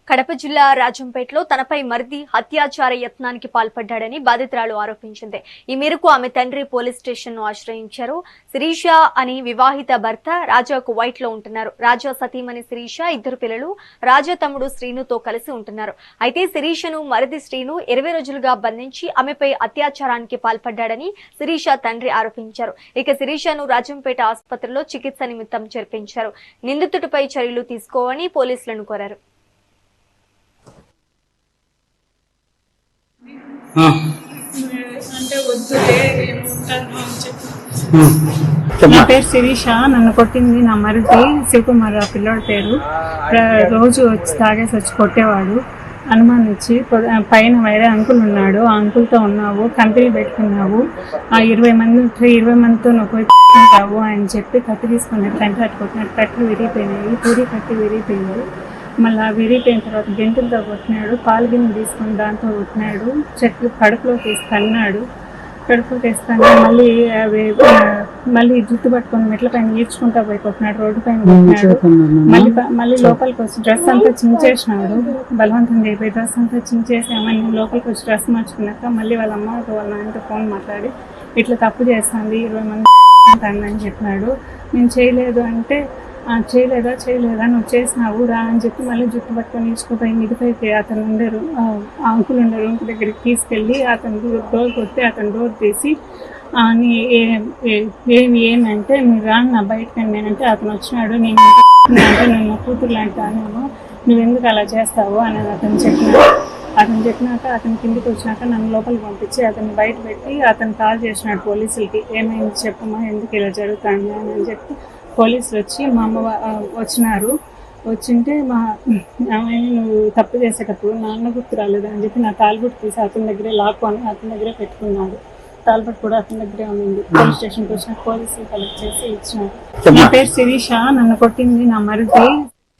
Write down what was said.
కడప జిల్లా రాజంపేటలో తనపై మరిది హత్యాచార యత్నానికి పాల్పడ్డాడని బాధితురాలు ఆరోపించింది. ఈ మేరకు ఆమె తండ్రి పోలీస్ స్టేషన్ ను ఆశ్రయించారు. శిరీష అని వివాహిత భర్త రాజా కువైట్ లో ఉంటున్నారు. రాజా సతీమణి శిరీష, ఇద్దరు పిల్లలు రాజా తమ్ముడు శ్రీనుతో కలిసి ఉంటున్నారు. అయితే శిరీషను మరిది శ్రీను 20 రోజులుగా బంధించి ఆమెపై అత్యాచారానికి పాల్పడ్డాడని శిరీష తండ్రి ఆరోపించారు. ఇక శిరీషను రాజంపేట ఆసుపత్రిలో చికిత్స నిమిత్తం చేర్పించారు. నిందితుడిపై చర్యలు తీసుకోవాలని పోలీసులను కోరారు. అంటే వద్దులే ఏముంటాను అని చెప్పి నా పేరు శిరీష. నన్ను కొట్టింది నా మరిది శివకుమార్, ఆ పిల్లోడి పేరు. రోజు వచ్చి తాగేసి వచ్చి కొట్టేవాడు. అనుమానించి పైన వేరే అంకుల్ ఉన్నాడు, ఆ అంకుల్తో ఉన్నావు, కంపెనీ పెట్టుకున్నావు, ఆ 20 మందితో నువ్వు ఉంటావు అని చెప్పి కత్తి తీసుకున్నాడు. కంటి అట్టుకుంటున్నాడు. కట్లు విరిగిపోయినాయి, పూరి కట్టి విరిగిపోయింది. మళ్ళీ విరిగిపోయిన తర్వాత గెంటులతో కొట్టినాడు. పాలు గిన్నె తీసుకొని దాంతో కొట్టినాడు. చెట్లు కడుపులోకి వేసి కన్నాడు. కడుపులోకి వేస్తాను మళ్ళీ జుట్టు పట్టుకొని మెట్ల పైన ఈడ్చుకుంటా పోయి కొట్టినాడు. రోడ్డు పైన కొట్టినాడు. మళ్ళీ లోపలికి వచ్చి డ్రెస్ అంతా చించేసినాడు. బలవంతంగా అయిపోయి డ్రెస్ అంతా చించేసి ఆమె లోపలికి వచ్చి డ్రెస్ మార్చుకున్నాక మళ్ళీ వాళ్ళ అమ్మతో వాళ్ళ నాన్నతో ఫోన్ మాట్లాడి ఇట్లా తప్పు చేస్తుంది, 20 మంది అని చెప్పినాడు. నేను చేయలేదు అంటే, చేయలేదా నువ్వు చేసినావు రా అని చెప్పి మళ్ళీ జుట్టు పట్టుకొని ఈడ్చుకుపోయి మిగతాయితే అతను ఉండరు, ఆ అంకుల్ ఉండే రూమ్ దగ్గరికి తీసుకెళ్ళి అతను డోర్ కొట్టి అతను డోర్ తీసి ఏమంటే మీరు రాను నా బయటకు నేనంటే అతను వచ్చినాడు. నేను అంటే నేను కూతురు లాంటి అన్నాను, నువ్వెందుకు అలా చేస్తావు అని అతను చెప్పినాక అతను కిందికి వచ్చినాక నన్ను లోపలికి పంపించి అతన్ని బయట పెట్టి అతను కాల్ చేసినాడు పోలీసులకి. ఏమైంది చెప్పమ్మా, ఎందుకు ఇలా జరుగుతుంది అని చెప్పి పోలీసులు వచ్చి మా అమ్మ వచ్చినారు. వచ్చింటే నువ్వు తప్పు చేసేటప్పుడు నా అన్న గుర్తు రాలేదు అని చెప్పి నా తాలిబుట్టు తీసి అతని దగ్గరే లాక్కొని అతని దగ్గరే పెట్టుకున్నాడు. తాలిబుట్టు కూడా అతని దగ్గరే ఉంది. పోలీస్ స్టేషన్కి వచ్చిన పోలీసులు కలెక్ట్ చేసి ఇచ్చినారు. నా పేరు శిరీష. నన్ను కొట్టింది నా మరిది